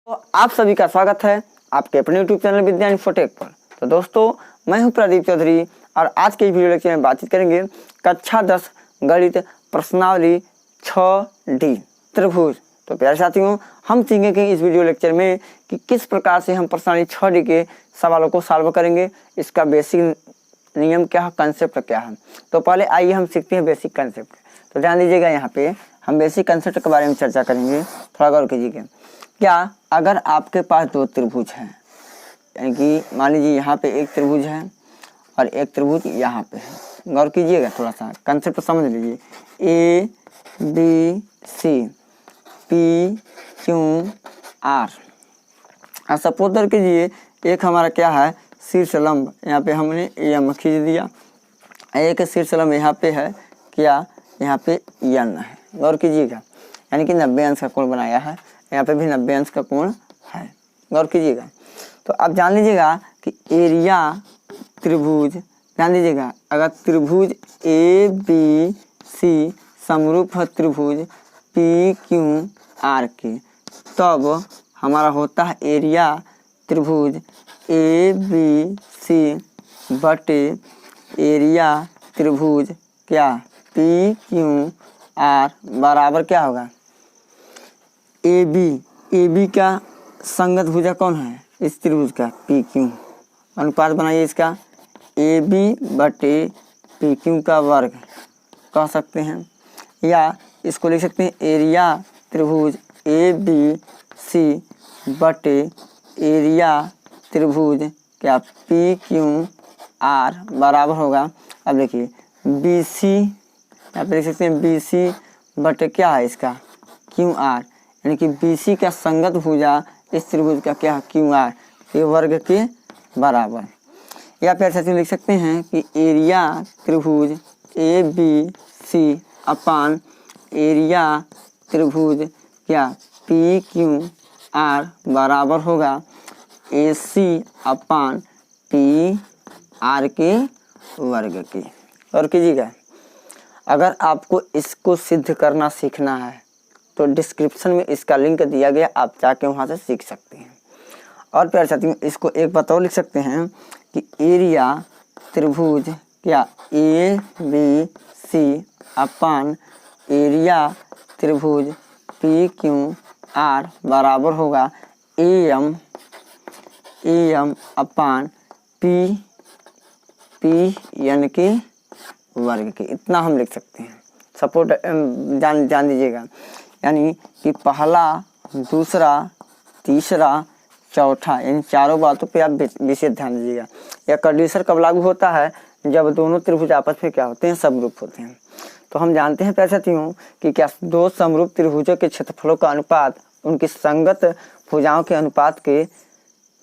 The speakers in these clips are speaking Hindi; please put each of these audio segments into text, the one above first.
तो आप सभी का स्वागत है आपके अपने यूट्यूब चैनल विज्ञान इन्फोटेक पर। तो दोस्तों, मैं हूं प्रदीप चौधरी और आज के वीडियो लेक्चर में बातचीत करेंगे कक्षा 10 गणित प्रश्नावली 6D त्रिभुज। तो प्यारे साथियों, हम सीखेंगे इस वीडियो लेक्चर में कि किस प्रकार से हम प्रश्नावली 6D के सवालों को सॉल्व करेंगे, इसका बेसिक नियम क्या है, कंसेप्ट क्या है। तो पहले आइए हम सीखते हैं बेसिक कंसेप्ट। तो ध्यान दीजिएगा, यहाँ पे हम बेसिक कंसेप्ट के बारे में चर्चा करेंगे। थोड़ा गौर कीजिएगा। क्या अगर आपके पास दो त्रिभुज हैं, यानी कि मान लीजिए यहाँ पे एक त्रिभुज है और एक त्रिभुज यहाँ पे है। गौर कीजिएगा, थोड़ा सा कंसेप्ट समझ लीजिए। A B C P Q R. और सपोज कर कीजिए एक हमारा क्या है, शीर्ष लंब, यहाँ पे हमने एम खींच दिया। एक शीर्ष लंब यहाँ पे है, क्या यहाँ पे एन है। गौर कीजिएगा, यानी कि 90 अंश का कोण बनाया है। यहाँ पे भी 90 अंश का कोण है। गौर कीजिएगा। तो आप जान लीजिएगा कि एरिया त्रिभुज, ध्यान दीजिएगा, अगर त्रिभुज ए बी सी समरूप है त्रिभुज पी क्यू आर के, तब हमारा होता है एरिया त्रिभुज ए बी सी बटे एरिया त्रिभुज क्या पी क्यू आर बराबर क्या होगा, ए बी का संगत भुजा कौन है, इस त्रिभुज का पी क्यू। अनुपात बनाइए इसका, ए बी बटे पी क्यू का वर्ग कह सकते हैं, या इसको लिख सकते हैं एरिया त्रिभुज ए बी सी बटे एरिया त्रिभुज क्या पी क्यू आर बराबर होगा। अब देखिए बी सी, यहाँ पे लिख सकते हैं बी सी बटे क्या है इसका क्यू आर, यानी कि बी सी का संगत भुजा इस त्रिभुज का क्या है क्यू आर, ये वर्ग के बराबर। या फिर ऐसे लिख सकते हैं कि एरिया त्रिभुज ए बी सी अपान एरिया त्रिभुज क्या पी क्यू आर बराबर होगा ए सी अपान पी आर के वर्ग की। और कीजिएगा, अगर आपको इसको सिद्ध करना सीखना है तो डिस्क्रिप्शन में इसका लिंक दिया गया, आप जाके वहाँ से सीख सकते हैं। और प्यारे साथियों, इसको एक बात और लिख सकते हैं कि एरिया त्रिभुज क्या ए बी सी अपान एरिया त्रिभुज पी क्यू आर बराबर होगा ए एम अपान पी यानी कि वर्ग के। इतना हम लिख सकते हैं। सपोर्ट जान दीजिएगा, यानी कि पहला, दूसरा, तीसरा, चौथा, इन चारों बातों पे आप विशेष ध्यान दीजिएगा। यह कंडीशन कब लागू होता है, जब दोनों त्रिभुज आपस में क्या होते हैं, समरूप होते हैं। तो हम जानते हैं प्यारे साथियों कि क्या दो समरूप त्रिभुजों के क्षेत्रफलों का अनुपात उनकी संगत भुजाओं के अनुपात के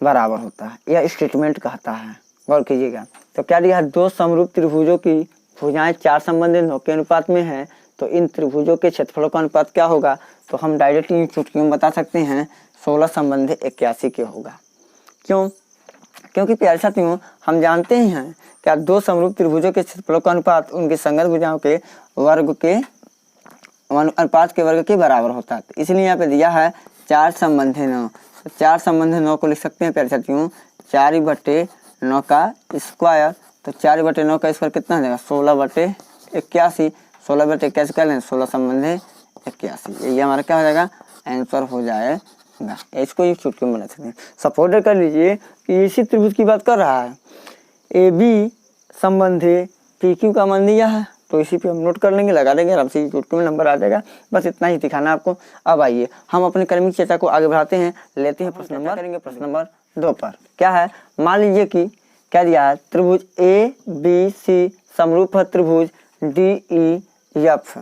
बराबर होता है। यह स्टेटमेंट कहता है। गौर कीजिएगा। तो क्या दिया है, दो समरूप त्रिभुजों की भुजाएं 4 संबंधित 9 के अनुपात में है, तो इन त्रिभुजों के क्षेत्रफलों का अनुपात क्या होगा, तो हम डायरेक्ट इन चुटकियों में बता सकते हैं 16 संबंधित 81 के होगा। क्यों? क्योंकि प्यारे साथियों, हम जानते हैं क्या दो समरूप त्रिभुजों के क्षेत्रफलों का अनुपात उनकी संगत भुजाओं के वर्ग के अनुपात के वर्ग के बराबर होता है। इसलिए यहाँ पे दिया है 4 संबंधित 9। 4 संबंधित 9 को लिख सकते हैं प्यारे साथियों 4/9 का स्क्वायर। तो 4/9 का स्क्वायर कितना हो जाएगा, 16/81। 16/81 कर लें, 16 संबंधित 81। ये हमारा क्या हो जाएगा, आंसर हो जाएगा। इसको एक चुटकी में बना सकते हैं। सपोर्ट कर लीजिए कि इसी त्रिभुज की बात कर रहा है। ए बी संबंधी पी क्यू का मान दिया है, तो इसी पे हम नोट कर लेंगे, लगा देंगे, आराम से चुटकी में नंबर आ जाएगा। बस इतना ही दिखाना आपको। अब आइए हम अपने क्रमिक चर्चा को आगे बढ़ाते हैं। लेते हैं प्रश्न नंबर, करेंगे प्रश्न नंबर 2 पर। क्या है, मान लीजिए कि क्या दिया है, त्रिभुज ए बी सी समरूप है त्रिभुज डी ई एफ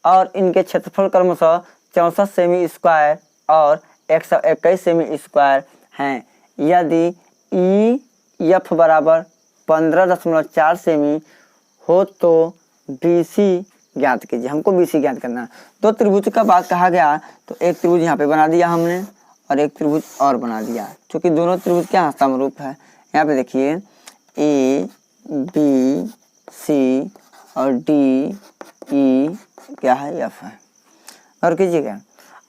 और इनके क्षेत्रफल क्रमशः 64 सेमी स्क्वायर और 121 सेमी स्क्वायर हैं। यदि ई एफ बराबर 15.4 सेमी हो तो बी सी ज्ञात कीजिए। हमको बी सी ज्ञात करना है। दो त्रिभुज का बात कहा गया, तो एक त्रिभुज यहाँ पे बना दिया हमने और एक त्रिभुज और बना दिया, क्योंकि दोनों त्रिभुज क्या समरूप है। यहाँ पे देखिए ए बी सी और डी ई क्या है, एफ है। और कीजिएगा,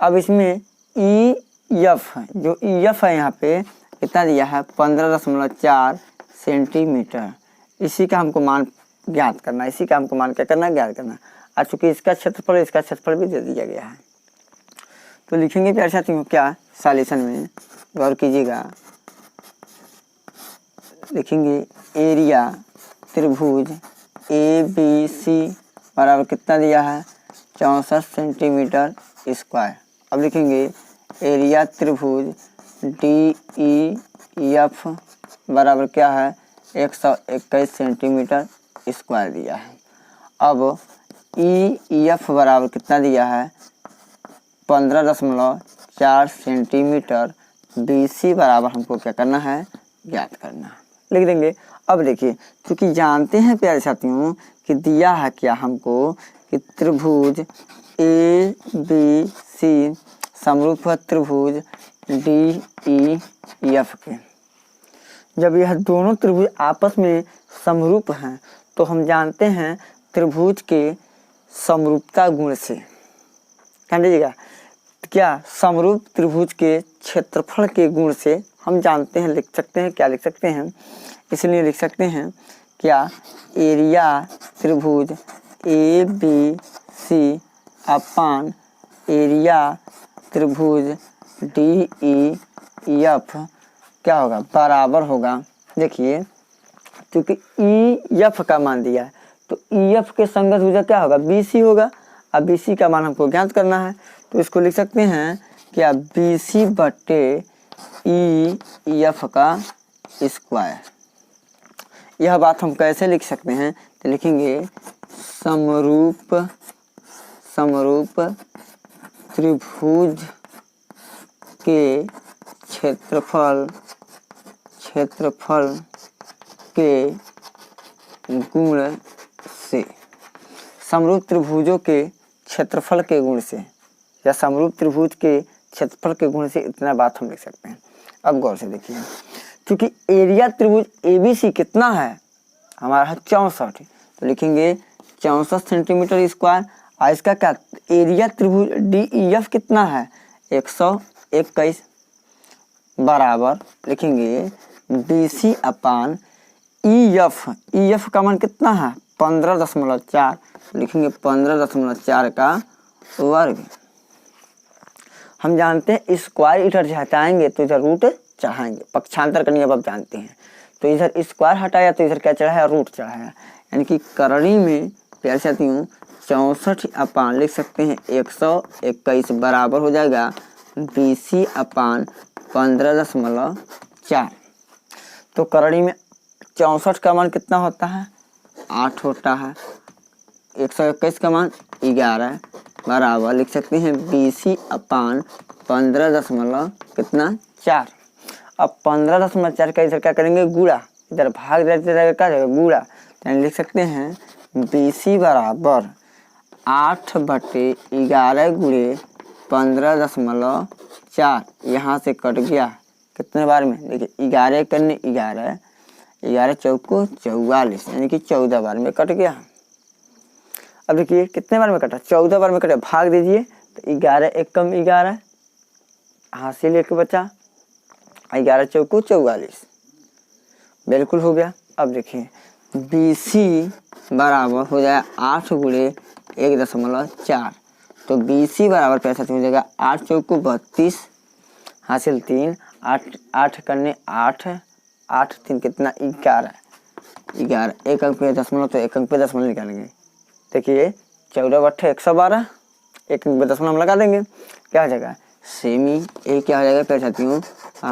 अब इसमें ई एफ है, जो एफ है यहाँ पे कितना दिया है 15.4 सेंटीमीटर। इसी का हमको मान ज्ञात करना, इसी का हमको मान क्या करना, ज्ञात करना। और चूंकि इसका क्षेत्रफल भी दे दिया गया है, तो लिखेंगे प्यारे साथियों क्या सॉल्यूशन में, गौर कीजिएगा। लिखेंगे एरिया त्रिभुज ए बी सी बराबर कितना दिया है 64 सेंटीमीटर स्क्वायर। अब लिखेंगे एरिया त्रिभुज डी ई एफ बराबर क्या है 121 सेंटीमीटर स्क्वायर दिया है। अब ई एफ बराबर कितना दिया है 15.4 सेंटीमीटर। बी सी बराबर हमको क्या करना है, ज्ञात करना, लिख देंगे। अब देखिए, क्योंकि जानते हैं प्यारे साथियों कि दिया है क्या हमको कि त्रिभुज ए बी सी समरूप त्रिभुज डी ई एफ के। जब यह दोनों त्रिभुज आपस में समरूप हैं तो हम जानते हैं त्रिभुज के समरूपता गुण से, ध्यान दीजिएगा, क्या समरूप त्रिभुज के क्षेत्रफल के गुण से हम जानते हैं, लिख सकते हैं, क्या लिख सकते हैं, इसलिए लिख सकते हैं क्या एरिया त्रिभुज ए बी सी अपान एरिया त्रिभुज डी ई एफ क्या होगा, बराबर होगा। देखिए, क्योंकि ई एफ का मान दिया है तो ई एफ के संगत भुजा क्या होगा, बी सी होगा। अब बी सी का मान हमको ज्ञात करना है, तो इसको लिख सकते हैं क्या बी सी बटे ई एफ का स्क्वायर। यह बात हम कैसे लिख सकते हैं, तो लिखेंगे समरूप त्रिभुज के क्षेत्रफल के गुण से, समरूप त्रिभुजों के क्षेत्रफल के गुण से या समरूप त्रिभुज के क्षेत्रफल के गुण से इतना बात हम लिख सकते हैं। अब गौर से देखिए, क्योंकि एरिया त्रिभुज एबीसी कितना है हमारा है 64, तो लिखेंगे 64 सेंटीमीटर स्क्वायर। और इसका क्या एरिया त्रिभुज डी ई एफ कितना है 121 बराबर लिखेंगे बी सी अपान ई एफ का मान कितना है 15.4, लिखेंगे 15.4 का वर्ग। हम जानते हैं स्क्वायर इधर हटाएंगे तो इधर रूट चढ़ाएंगे, पक्षांतर करनी अब आप जानते हैं, तो इधर स्क्वायर हटाया तो इधर क्या चढ़ाया, रूट चढ़ाया, यानी कि करणी में प्यारे साथियों 64 अपान लिख सकते हैं 121 बराबर हो जाएगा बी सी अपान 15.4। तो करणी में 64 का मान कितना होता है 8 होता है, 121 का मान 11 बराबर लिख सकते हैं बी सी अपान 15.4। अब 15.4 का इधर क्या करेंगे गुणा, इधर भाग देते क्या जाएगा गुणा, यानी लिख सकते हैं बी सी बराबर 8 बटे 11 गुणे 15.4। यहाँ से कट गया कितने बार में, देखिए 11 करने 11 चौको 44, यानी कि 14 बार में कट गया। अब देखिए कितने बार में कटा, 14 बार में कटा, भाग दीजिए तो 11 एक कम 11 हासिल एक बचा, 11 चौको 44, बिल्कुल हो गया। अब देखिए बी सी बराबर हो जाए 8 गुणे 1.4, तो बी सी बराबर पैसा हो जाएगा 8 चौको 32 हासिल 3, 8 करने 8 3 कितना 11 एक अंक पे दशमलव, तो एक अंक पे दशमलव निकालेंगे। देखिए 14 बट्ठे 112, एक अंक पे दशमलव हम लगा देंगे, क्या हो जाएगा सेमी, ये क्या हो जाएगा प्यारे साथियों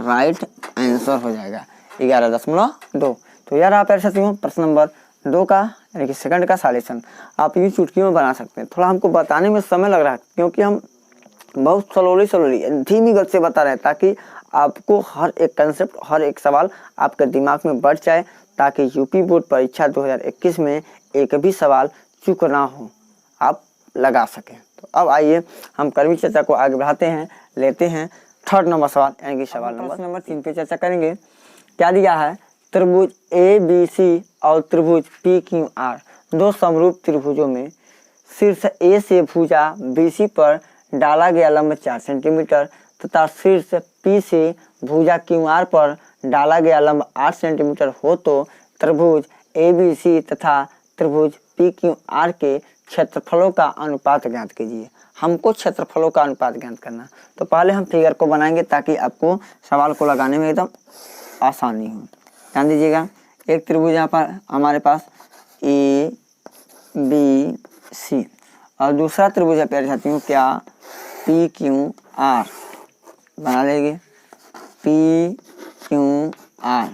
राइट आंसर हो जाएगा 11.2। तो यार आप प्यारे साथियों प्रश्न नंबर 2 का यानी कि सेकंड का सॉल्यूशन आप यूँ चुटकी में बना सकते हैं। थोड़ा हमको बताने में समय लग रहा है क्योंकि हम बहुत स्लोली धीमी गति से बता रहे हैं, ताकि आपको हर एक कंसेप्ट, हर एक सवाल आपके दिमाग में बढ़ जाए, ताकि यूपी बोर्ड परीक्षा 2021 में एक भी सवाल चूक ना हो, आप लगा सकें। तो अब आइए हम कर्मी चर्चा को आगे बढ़ाते हैं, लेते हैं थर्ड नंबर सवाल यानी कि सवाल नंबर 3 पे चर्चा करेंगे। क्या दिया है, त्रिभुज ए बी सी और त्रिभुज पी क्यू आर, दो समरूप त्रिभुजों में शीर्ष ए से भुजा बी सी पर डाला गया लंब 4 सेंटीमीटर तथा शीर्ष P से भुजा QR पर डाला गया लंब 8 सेंटीमीटर हो तो त्रिभुज ABC तथा त्रिभुज PQR के क्षेत्रफलों का अनुपात ज्ञात कीजिए। हमको क्षेत्रफलों का अनुपात ज्ञात करना, तो पहले हम फिगर को बनाएंगे ताकि आपको सवाल को लगाने में एकदम आसानी हो। ध्यान दीजिएगा, एक त्रिभुज यहाँ पर हमारे पास ABC और दूसरा त्रिभुज है प्यारे साथियों क्या PQR। बना लेंगे PQR।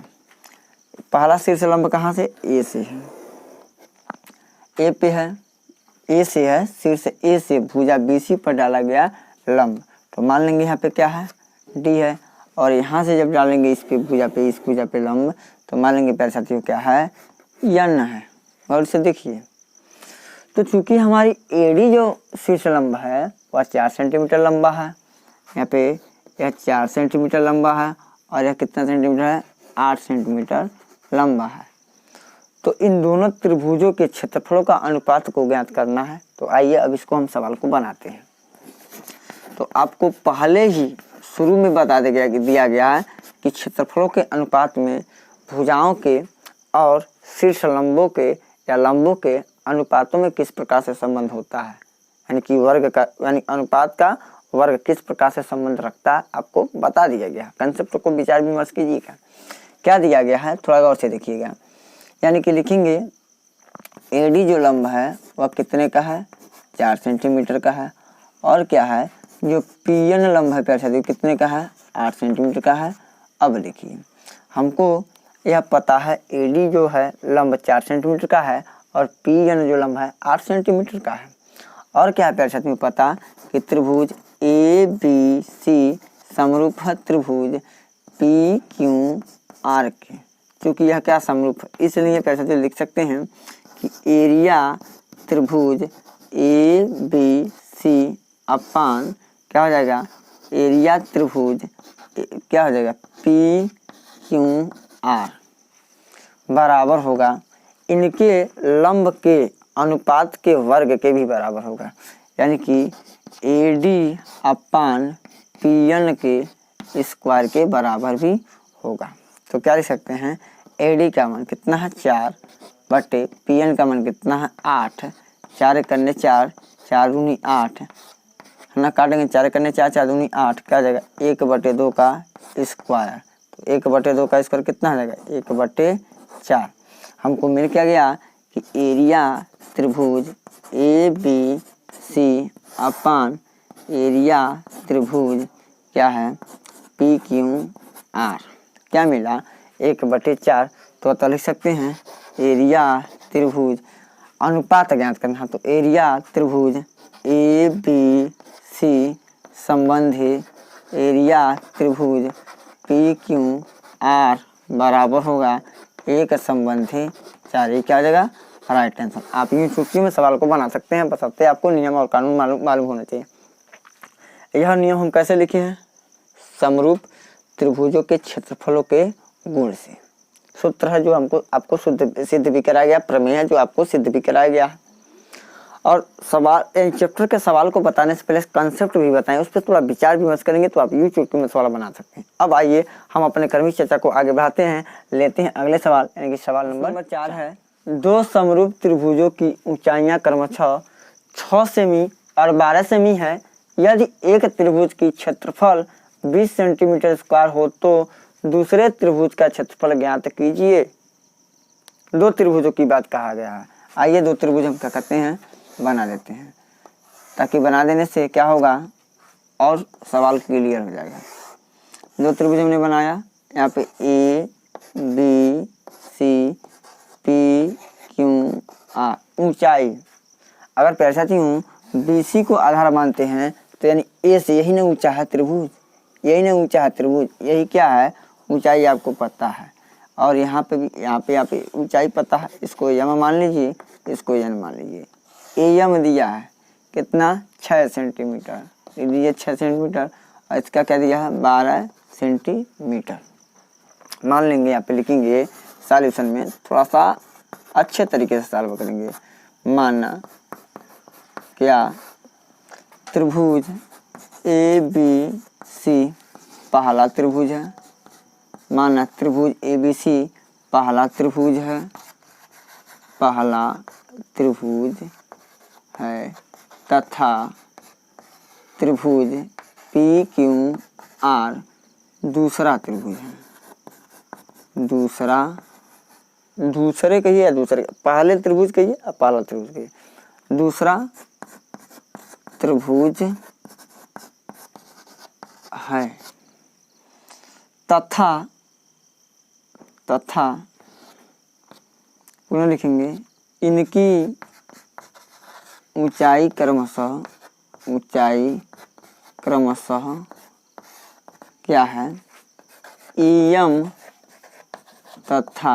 पहला शीर्ष लंब कहाँ से? A से है, A पे है, A से है, शीर्ष A से भुजा BC पर डाला गया लंब, तो मान लेंगे यहाँ पे क्या है D है, और यहाँ से जब डालेंगे इस भुजा पे लंब, तो मान लेंगे प्यारे साथियों क्या है N है। और इसे देखिए, तो चूंकि हमारी AD जो शीर्ष लंब है वह 4 सेंटीमीटर लंबा है, यहाँ पे यह 4 सेंटीमीटर लंबा है और यह कितना सेंटीमीटर है? 8 सेंटीमीटर लंबा है। तो इन दोनों त्रिभुजों के क्षेत्रफलों का अनुपात को ज्ञात करना है। तो आइए अब इसको हम सवाल को बनाते हैं। तो आपको पहले ही शुरू में बता दिया गया है कि क्षेत्रफलों के अनुपात में भुजाओं के और शीर्ष लंबों के या लंबों के अनुपातों में किस प्रकार से संबंध होता है, यानी कि वर्ग का, यानी अनुपात का वर्ग किस प्रकार से संबंध रखता है, आपको बता दिया गया। कंसेप्ट को विचार विमर्श कीजिएगा, क्या दिया गया है थोड़ा गौर से देखिएगा। यानी कि लिखेंगे AD जो लंब है वह कितने का है? 4 सेंटीमीटर का है, और क्या है जो PN लंब है प्यारे साथियों कितने का है? 8 सेंटीमीटर का है। अब देखिए, हमको यह पता है AD जो है लंब 4 सेंटीमीटर का है और PN जो लंब है 8 सेंटीमीटर का है। और क्या है प्यारे साथियों पता कि त्रिभुज ABC समरूप है त्रिभुज PQR के। क्योंकि यह क्या समरूप है, इसलिए प्यारे साथियों लिख सकते हैं कि एरिया त्रिभुज ABC अपान क्या हो जाएगा? एरिया त्रिभुज क्या हो जाएगा? PQR बराबर होगा इनके लंब के अनुपात के वर्ग के भी बराबर होगा, यानी कि AD अपान PN के स्क्वायर के बराबर भी होगा। तो क्या लिख सकते हैं? AD का मान कितना है? 4 बटे PN का मान कितना है? 8। 4 करने 4, 4 दूनी 8 है ना, काटेंगे 4 करने 4, 4 दूनी 8, क्या जाएगा? 1/2 का स्क्वायर। तो 1/2 का स्क्वायर कितना हो जाएगा? 1/4। हमको मिल क्या गया कि एरिया त्रिभुज ABC अपान एरिया त्रिभुज क्या है? PQR क्या मिला? 1/4। तो अतः लिख सकते हैं एरिया त्रिभुज अनुपात ज्ञात करना, तो एरिया त्रिभुज ABC संबंधी एरिया त्रिभुज PQR बराबर होगा 1 संबंधी 4। ये क्या हो जाएगा? Right answer. आप यूँ चुटकी में सवाल को बना सकते हैं, बशर्ते आपको नियम और कानून मालूम होना चाहिए। यह नियम हम कैसे लिखे हैं? समरूप त्रिभुजों के क्षेत्रफलों के गुण से। सूत्र है जो हमको आपको सिद्ध भी कराया गया, प्रमेय है जो आपको सिद्ध भी कराया गया। और सवाल चैप्टर के सवाल को बताने से पहले कंसेप्ट भी बताएं, उस पर थोड़ा विचार विमर्श करेंगे तो आप यूँ चुटकी में सवाल बना सकते हैं। अब आइए हम अपने कर्मी चर्चा को आगे बढ़ाते हैं, लेते हैं अगले सवाल, यानी कि सवाल नंबर 4 है। 2 समरूप त्रिभुजों की ऊंचाइयां क्रमशः 6 सेमी और 12 सेमी है। यदि एक त्रिभुज की क्षेत्रफल 20 सेंटीमीटर स्क्वायर हो तो दूसरे त्रिभुज का क्षेत्रफल ज्ञात कीजिए। 2 त्रिभुजों की बात कहा गया है। आइए 2 त्रिभुज हम क्या करते हैं? बना लेते हैं, ताकि बना देने से क्या होगा और सवाल क्लियर हो जाएगा। 2 त्रिभुज हमने बनाया, यहाँ पे ABC PQR ऊंचाई। अगर प्यारे साथी हूँ BC को आधार मानते हैं तो यानी A से यही ना ऊंचा है त्रिभुज, यही ना ऊंचा है त्रिभुज, यही क्या है? ऊंचाई आपको पता है। और यहाँ पे भी यहाँ पे ऊंचाई पता है। इसको यम मान लीजिए, इसको यन मान लीजिए। एम दिया है कितना? 6 सेंटीमीटर दीजिए, 6 सेंटीमीटर, और इसका क्या दिया है? 12 सेंटीमीटर मान लेंगे। यहाँ पे लिखेंगे सॉल्यूशन में, थोड़ा सा अच्छे तरीके से सॉल्व करेंगे। माना क्या त्रिभुज AB सी पहला त्रिभुज है, माना त्रिभुज ABC पहला त्रिभुज है, पहला त्रिभुज है तथा त्रिभुज PQR दूसरा त्रिभुज है। दूसरे कहिए या दूसरे, पहले त्रिभुज कहिए या पहला त्रिभुज कहिए, दूसरा त्रिभुज है तथा पुनः लिखेंगे इनकी ऊंचाई क्रमशः क्या है, EM तथा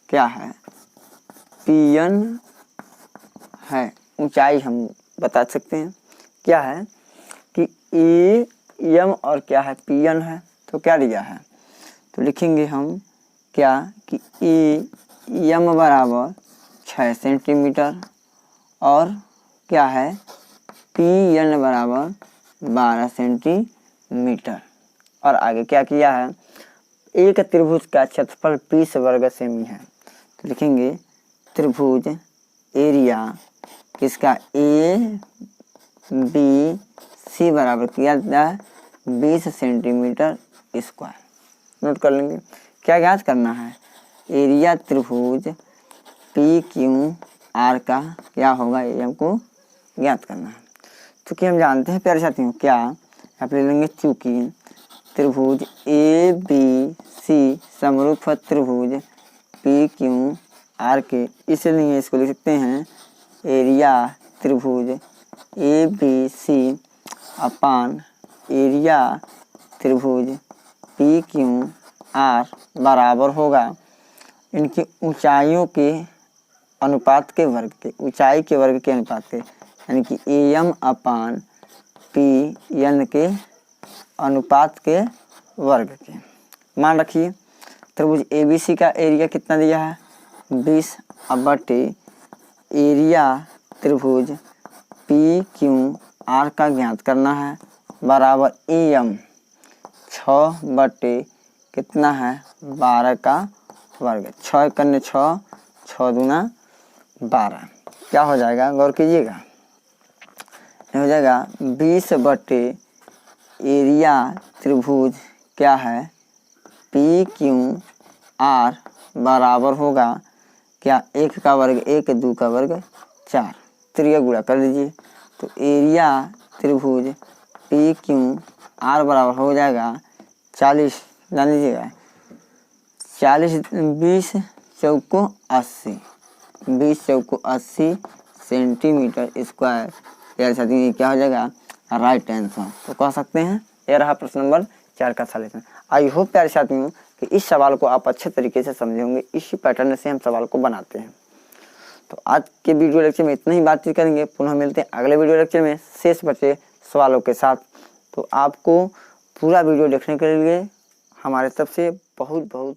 क्या है, PN है। ऊंचाई हम बता सकते हैं क्या है कि EM और क्या है, PN है। तो क्या दिया है, तो लिखेंगे हम क्या कि EM बराबर 6 सेंटीमीटर और क्या है, PN बराबर 12 सेंटीमीटर। और आगे क्या किया है, एक त्रिभुज का क्षेत्रफल 20 वर्ग सेमी है। तो लिखेंगे त्रिभुज एरिया किसका ABC बराबर किया जाता है 20 सेंटीमीटर स्क्वायर। नोट कर लेंगे। क्या ज्ञात करना है, एरिया त्रिभुज PQR का क्या होगा, ये हमको ज्ञात करना है। चूँकि हम जानते हैं प्यारे साथियों, क्या आप ले लेंगे, चूँकि त्रिभुज ABC समरूप त्रिभुज PQR के, इसलिए इसको लिख सकते हैं एरिया त्रिभुज ABC अपान एरिया त्रिभुज PQR बराबर होगा इनकी ऊंचाइयों के अनुपात के वर्ग के, ऊंचाई के वर्ग के अनुपात के, यानी कि AM अपान PN के अनुपात के वर्ग के। मान रखिए त्रिभुज ABC का एरिया कितना दिया है 20, अब बटे एरिया त्रिभुज PQR का ज्ञात करना है बराबर AM 6 बटे कितना है 12 का वर्ग, 6 करने 6, 6 दूना 12, क्या हो जाएगा गौर कीजिएगा, हो जाएगा 20 बटे एरिया त्रिभुज क्या है PQR बराबर होगा क्या 1 का वर्ग 1, 2 का वर्ग 4, त्रिया गुणा कर लीजिए। तो एरिया त्रिभुज PQR बराबर हो जाएगा 40, जान लीजिएगा 40, 20 चौको 80, 20 चौको 80 सेंटीमीटर स्क्वायर। यार साथियों ये क्या हो जाएगा, राइट आंसर। तो कह सकते हैं ये रहा प्रश्न नंबर 4 का सॉल्यूशन। आई होप प्यारे साथियों कि इस सवाल को आप अच्छे तरीके से समझे होंगे। इसी पैटर्न से हम सवाल को बनाते हैं। तो आज के वीडियो लेक्चर में इतना ही बातचीत करेंगे। पुनः मिलते हैं अगले वीडियो लेक्चर में शेष बचे सवालों के साथ। तो आपको पूरा वीडियो देखने के लिए हमारे तरफ से बहुत बहुत